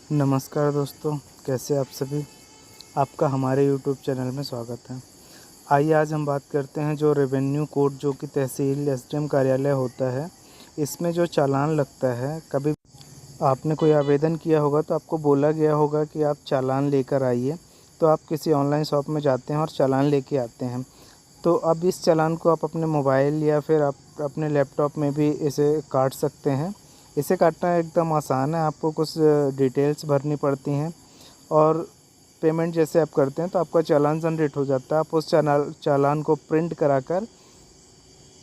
नमस्कार दोस्तों, कैसे आप सभी। आपका हमारे यूट्यूब चैनल में स्वागत है। आइए आज हम बात करते हैं जो रेवेन्यू कोर्ट जो कि तहसील एसडीएम कार्यालय होता है, इसमें जो चालान लगता है। कभी आपने कोई आवेदन किया होगा तो आपको बोला गया होगा कि आप चालान लेकर आइए, तो आप किसी ऑनलाइन शॉप में जाते हैं और चालान लेके आते हैं। तो अब इस चालान को आप अपने मोबाइल या फिर आप अपने लैपटॉप में भी इसे काट सकते हैं। इसे काटना एकदम आसान है, आपको कुछ डिटेल्स भरनी पड़ती हैं और पेमेंट जैसे आप करते हैं तो आपका चालान जनरेट हो जाता है। आप उस चालान को प्रिंट कराकर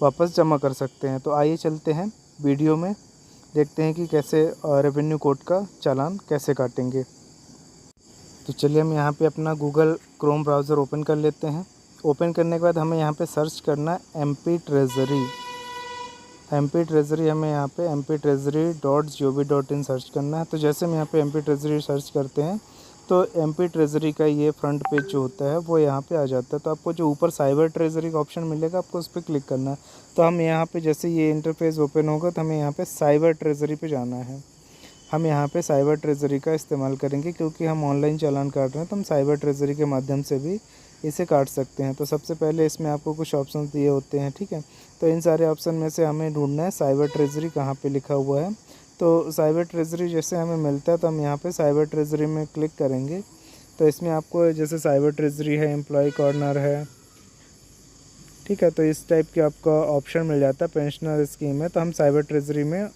वापस जमा कर सकते हैं। तो आइए चलते हैं वीडियो में, देखते हैं कि कैसे रेवेन्यू कोड का चालान कैसे काटेंगे। तो चलिए हम यहाँ पे अपना गूगल क्रोम ब्राउज़र ओपन कर लेते हैं। ओपन करने के बाद हमें यहाँ पे सर्च करना है MP ट्रेज़री। हमें यहाँ पे mp treasury.gov.in सर्च करना है। तो जैसे हम यहाँ पे MP ट्रेज़री सर्च करते हैं तो MP ट्रेज़री का ये फ्रंट पेज जो होता है वो यहाँ पे आ जाता है। तो आपको जो ऊपर साइबर ट्रेज़री का ऑप्शन मिलेगा, आपको उस पर क्लिक करना है। तो हम यहाँ पे जैसे ये इंटरफेस ओपन होगा तो हमें यहाँ पे साइबर ट्रेज़री पे जाना है। हम यहाँ पे साइबर ट्रेज़री का इस्तेमाल करेंगे क्योंकि हम ऑनलाइन चालान काट रहे हैं, तो हम साइबर ट्रेज़री के माध्यम से भी इसे काट सकते हैं। तो सबसे पहले इसमें आपको कुछ ऑप्शन दिए होते हैं, ठीक है। तो इन सारे ऑप्शन में से हमें ढूंढना है साइबर ट्रेज़री कहाँ पे लिखा हुआ है। तो साइबर ट्रेज़री जैसे हमें मिलता है तो हम यहाँ पे साइबर ट्रेज़री में क्लिक करेंगे। तो इसमें आपको जैसे साइबर ट्रेज़री है, एम्प्लॉय कॉर्नर है, ठीक है। तो इस टाइप के आपका ऑप्शन मिल जाता है। पेंशनर स्कीम है, तो हम साइबर ट्रेज़री में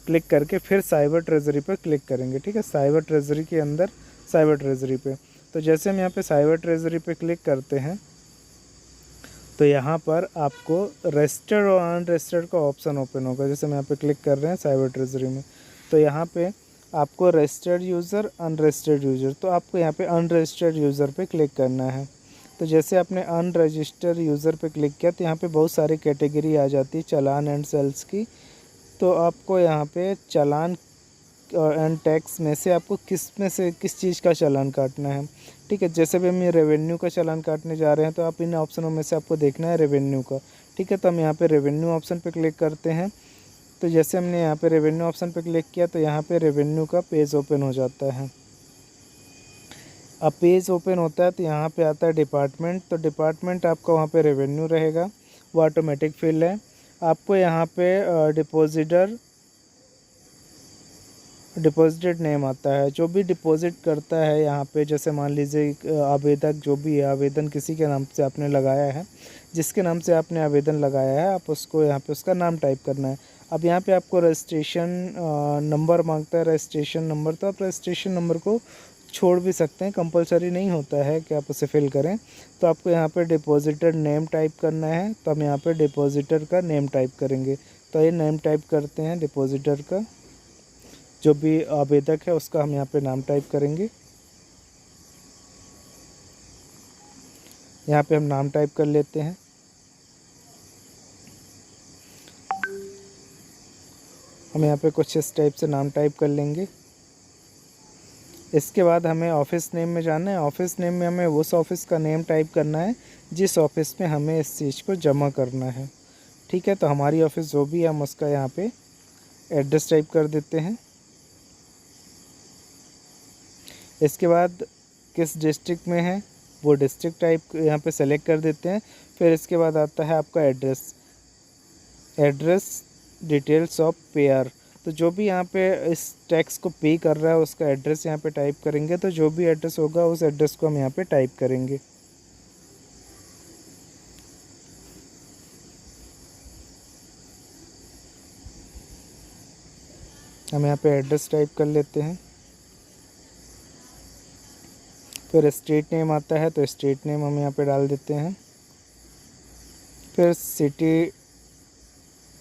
क्लिक करके फिर साइबर ट्रेज़री पर क्लिक करेंगे, ठीक है। साइबर ट्रेज़री के अंदर साइबर ट्रेज़री पे, तो जैसे हम यहाँ पे साइबर ट्रेज़री पे क्लिक करते हैं तो यहाँ पर आपको रजिस्टर्ड और अनरजिस्टर्ड का ऑप्शन ओपन होगा। जैसे हम यहाँ पे क्लिक कर रहे हैं साइबर ट्रेज़री में, तो यहाँ पे आपको रजिस्टर्ड यूज़र, अनरजिस्टर्ड यूज़र, तो आपको यहाँ पे अनरजिस्टर्ड यूज़र पे क्लिक करना है। तो जैसे आपने अनरजिस्टर्ड यूज़र पे क्लिक किया तो यहाँ पे बहुत सारी कैटेगरी आ जाती है चालान एंड सेल्स की। तो आपको यहाँ पे चालान एंड टैक्स में से आपको किस चीज़ का चालान काटना है, ठीक है। जैसे भी हम ये रेवेन्यू का चालान काटने जा रहे हैं तो आप इन ऑप्शनों में से आपको देखना है रेवेन्यू का, ठीक है। तो हम यहाँ पे रेवेन्यू ऑप्शन पे क्लिक करते हैं। तो जैसे हमने यहाँ पे रेवेन्यू ऑप्शन पे क्लिक किया तो यहाँ पे रेवेन्यू का पेज ओपन हो जाता है। अब पेज ओपन होता है तो यहाँ पे आता है डिपार्टमेंट। तो डिपार्टमेंट आपका वहाँ पे रेवेन्यू रहेगा, वो ऑटोमेटिक फिल है। आपको यहाँ पे डिपॉजिटेड नेम आता है। जो भी डिपॉजिट करता है यहाँ पे, जैसे मान लीजिए आवेदक जो भी है, आवेदन किसी के नाम से आपने लगाया है, जिसके नाम से आपने आवेदन लगाया है, आप उसको यहाँ पे उसका नाम टाइप करना है। अब यहाँ पे आपको रजिस्ट्रेशन नंबर मांगता है, रजिस्ट्रेशन नंबर, तो आप रजिस्ट्रेशन नंबर को छोड़ भी सकते हैं, कंपलसरी नहीं होता है कि आप उसे फिल करें। तो आपको यहाँ पे डिपॉजिटर नेम टाइप करना है, तो हम यहाँ पे डिपॉजिटर का नेम टाइप करेंगे। तो ये नेम टाइप करते हैं डिपॉजिटर का, जो भी आवेदक है उसका हम यहाँ पे नाम टाइप करेंगे। यहाँ पे हम नाम टाइप कर लेते हैं। हम यहाँ पे कुछ इस टाइप से नाम टाइप कर लेंगे। इसके बाद हमें ऑफ़िस नेम में जाना है। ऑफ़िस नेम में हमें उस ऑफ़िस का नेम टाइप करना है जिस ऑफ़िस में हमें इस चीज़ को जमा करना है, ठीक है। तो हमारी ऑफ़िस जो भी है हम उसका यहाँ पे एड्रेस टाइप कर देते हैं। इसके बाद किस डिस्ट्रिक्ट में है वो डिस्ट्रिक्ट टाइप यहाँ पे सेलेक्ट कर देते हैं। फिर इसके बाद आता है आपका एड्रेस डिटेल्स ऑफ पेयर। तो जो भी यहाँ पे इस टैक्स को पे कर रहा है उसका एड्रेस यहाँ पे टाइप करेंगे। तो जो भी एड्रेस होगा उस एड्रेस को हम यहाँ पे टाइप करेंगे। हम यहाँ पे एड्रेस टाइप कर लेते हैं। फिर स्टेट नेम आता है तो स्टेट नेम हम यहाँ पे डाल देते हैं। फिर सिटी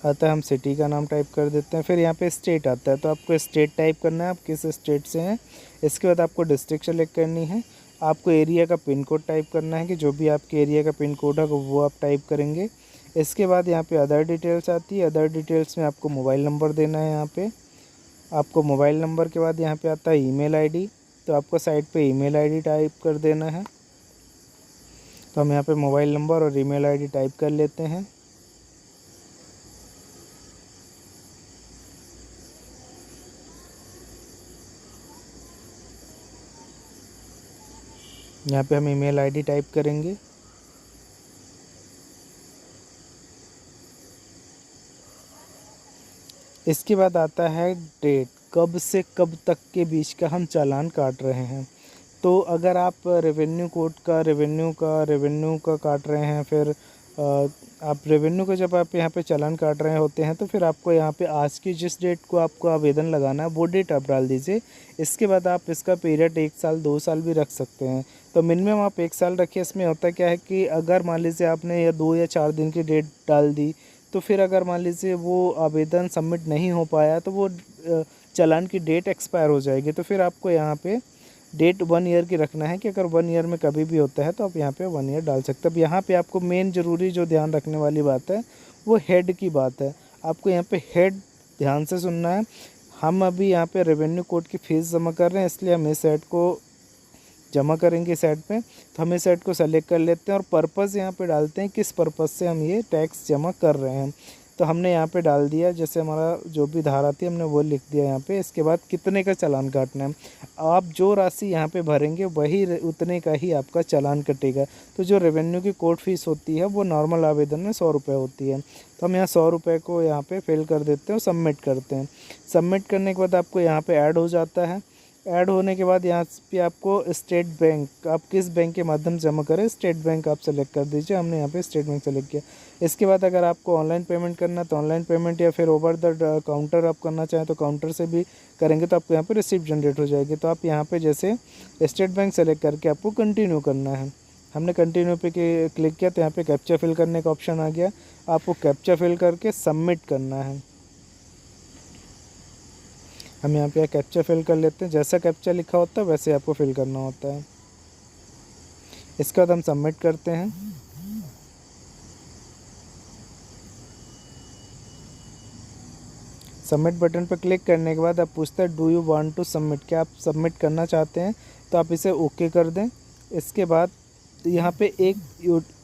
आता है, हम सिटी का नाम टाइप कर देते हैं। फिर यहाँ पे स्टेट आता है तो आपको स्टेट टाइप करना है, आप किस स्टेट से हैं। इसके बाद आपको डिस्ट्रिक्ट सेलेक्ट करनी है। आपको एरिया का पिन कोड टाइप करना है कि जो भी आपके एरिया का पिन कोड है वो आप टाइप करेंगे। इसके बाद यहाँ पे अदर डिटेल्स आती है। अदर डिटेल्स में आपको मोबाइल नंबर देना है। यहाँ पे आपको मोबाइल नंबर के बाद यहाँ पे आता है ईमेल आईडी, तो आपको साइड पे ईमेल आईडी टाइप कर देना है। तो हम यहाँ पे मोबाइल नंबर और ईमेल आईडी टाइप कर लेते हैं। यहाँ पे हम ईमेल आईडी टाइप करेंगे। इसके बाद आता है डेट, कब से कब तक के बीच का हम चालान काट रहे हैं। तो अगर आप रेवेन्यू का काट रहे हैं, फिर आप रेवेन्यू का जब आप यहाँ पे चालान काट रहे होते हैं तो फिर आपको यहाँ पे आज की जिस डेट को आपको आवेदन लगाना है वो डेट आप डाल दीजिए। इसके बाद आप इसका पीरियड 1 साल 2 साल भी रख सकते हैं। तो मिनिमम आप 1 साल रखिए। इसमें होता क्या है कि अगर मान लीजिए आपने या 2 या 4 दिन की डेट डाल दी, तो फिर अगर मान लीजिए वो आवेदन सबमिट नहीं हो पाया तो वो चालान की डेट एक्सपायर हो जाएगी। तो फिर आपको यहाँ पे डेट 1 ईयर की रखना है कि अगर 1 ईयर में कभी भी होता है तो आप यहाँ पे 1 ईयर डाल सकते हैं। अब यहाँ पे आपको मेन ज़रूरी जो ध्यान रखने वाली बात है वो हेड की बात है। आपको यहाँ पे हेड ध्यान से सुनना है। हम अभी यहाँ पे रेवेन्यू कोड की फ़ीस जमा कर रहे हैं, इसलिए हम इस हेड को जमा करेंगे इस हेड पे। तो हम इस हेड को सेलेक्ट कर लेते हैं और पर्पज़ यहाँ पे डालते हैं किस पर्पज़ से हम ये टैक्स जमा कर रहे हैं। तो हमने यहाँ पे डाल दिया, जैसे हमारा जो भी धारा थी हमने वो लिख दिया यहाँ पे। इसके बाद कितने का चालान काटना है, आप जो राशि यहाँ पे भरेंगे वही उतने का ही आपका चालान कटेगा। तो जो रेवेन्यू की कोर्ट फीस होती है वो नॉर्मल आवेदन में 100 रुपये होती है। तो हम यहाँ 100 रुपये को यहाँ पे फिल कर देते हैं और सबमिट करते हैं। सबमिट करने के बाद आपको यहाँ पे ऐड हो जाता है। ऐड होने के बाद यहाँ पे आपको स्टेट बैंक, आप किस बैंक के माध्यम से जमा करें, स्टेट बैंक आप सेलेक्ट कर दीजिए। हमने यहाँ पे स्टेट बैंक सेलेक्ट किया। इसके बाद अगर आपको ऑनलाइन पेमेंट करना है तो ऑनलाइन पेमेंट, या फिर ओवर द काउंटर आप करना चाहें तो काउंटर से भी करेंगे तो आपको यहाँ पे रिसिप्ट जनरेट हो जाएगी। तो आप यहाँ पे जैसे स्टेट बैंक सेलेक्ट करके आपको कंटिन्यू करना है। हमने कंटिन्यू पे क्लिक किया तो यहाँ पे कैप्चा फिल करने का ऑप्शन आ गया। आपको कैप्चा फिल करके सबमिट करना है। हम यहाँ पे कैप्चा फिल कर लेते हैं। जैसा कैप्चा लिखा होता है वैसे आपको फिल करना होता है। इसके बाद हम सबमिट करते हैं। सबमिट बटन पर क्लिक करने के बाद आप पूछते हैं do you want to submit, क्या आप सबमिट करना चाहते हैं, तो आप इसे ओके कर दें। इसके बाद यहाँ पे एक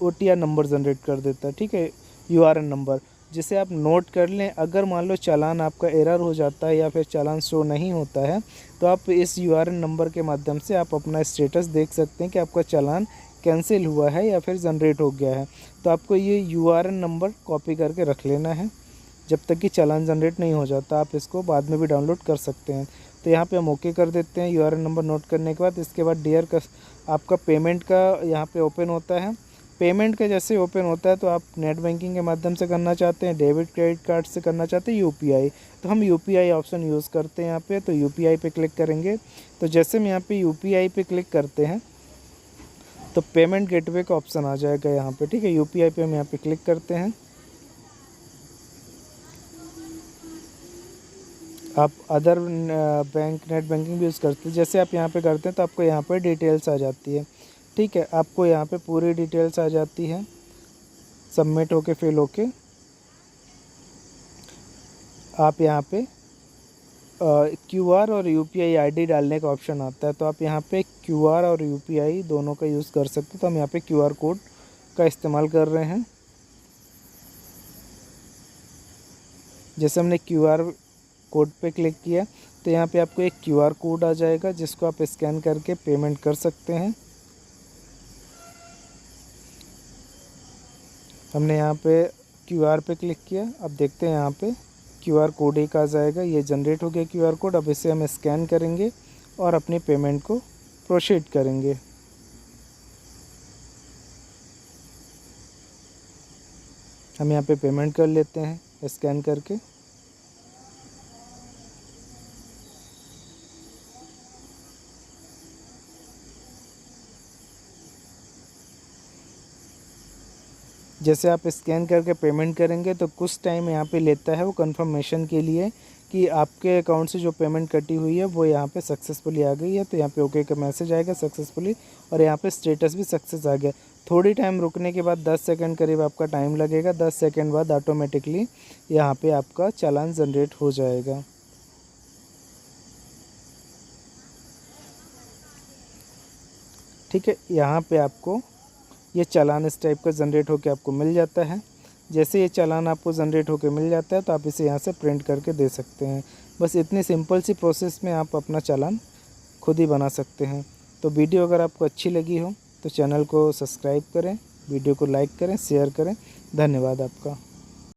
OTR नंबर जनरेट कर देता है, ठीक है, URN नंबर, जिसे आप नोट कर लें। अगर मान लो चालान आपका एरर हो जाता है या फिर चालान शो नहीं होता है तो आप इस URN नंबर के माध्यम से आप अपना स्टेटस देख सकते हैं कि आपका चालान कैंसिल हुआ है या फिर जनरेट हो गया है। तो आपको ये URN नंबर कॉपी करके रख लेना है जब तक कि चालान जनरेट नहीं हो जाता। आप इसको बाद में भी डाउनलोड कर सकते हैं। तो यहाँ पे हम ओके कर देते हैं URN नंबर नोट करने के बाद। इसके बाद डियर का आपका पेमेंट का यहाँ पे ओपन होता है। पेमेंट का जैसे ओपन होता है तो आप नेट बैंकिंग के माध्यम से करना चाहते हैं, डेबिट क्रेडिट कार्ड से करना चाहते हैं, UPI, तो हम UPI ऑप्शन यूज़ करते हैं यहाँ पे। तो UPI पे क्लिक करेंगे। तो जैसे हम यहाँ पे UPI पे क्लिक करते हैं तो पेमेंट गेटवे का ऑप्शन आ जाएगा यहाँ पे, ठीक है। UPI पे हम यहाँ पे क्लिक करते हैं। आप अदर बैंक नेट बैंकिंग भी यूज़ करते हैं, जैसे आप यहाँ पे करते हैं तो आपको यहाँ पे डिटेल्स आ जाती है, ठीक है। आपको यहाँ पे पूरी डिटेल्स आ जाती है सबमिट होके फिल होके। आप यहाँ पे QR और UPI ID डालने का ऑप्शन आता है। तो आप यहाँ पे QR और UPI दोनों का यूज़ कर सकते हैं। तो हम यहाँ पे QR कोड का इस्तेमाल कर रहे हैं। जैसे हमने QR कोड पे क्लिक किया तो यहाँ पे आपको एक QR कोड आ जाएगा जिसको आप स्कैन करके पेमेंट कर सकते हैं। हमने यहाँ पे QR पे क्लिक किया। अब देखते हैं यहाँ पे QR कोड एक आ जाएगा, ये जनरेट हो गया QR कोड। अब इसे हम स्कैन करेंगे और अपनी पेमेंट को प्रोसीड करेंगे। हम यहाँ पे पेमेंट कर लेते हैं स्कैन करके। जैसे आप स्कैन करके पेमेंट करेंगे तो कुछ टाइम यहाँ पे लेता है वो कंफर्मेशन के लिए कि आपके अकाउंट से जो पेमेंट कटी हुई है वो यहाँ पे सक्सेसफुली आ गई है। तो यहाँ पे ओके का मैसेज आएगा सक्सेसफुली, और यहाँ पे स्टेटस भी सक्सेस आ गया। थोड़ी टाइम रुकने के बाद 10 सेकंड करीब आपका टाइम लगेगा। 10 सेकंड बाद ऑटोमेटिकली यहाँ पे आपका चालान जनरेट हो जाएगा। ठीक है, यहाँ पे आपको ये चालान इस टाइप का जनरेट होकर आपको मिल जाता है। जैसे ये चालान आपको जनरेट होकर मिल जाता है तो आप इसे यहाँ से प्रिंट करके दे सकते हैं। बस इतनी सिंपल सी प्रोसेस में आप अपना चालान खुद ही बना सकते हैं। तो वीडियो अगर आपको अच्छी लगी हो तो चैनल को सब्सक्राइब करें, वीडियो को लाइक करें, शेयर करें। धन्यवाद आपका।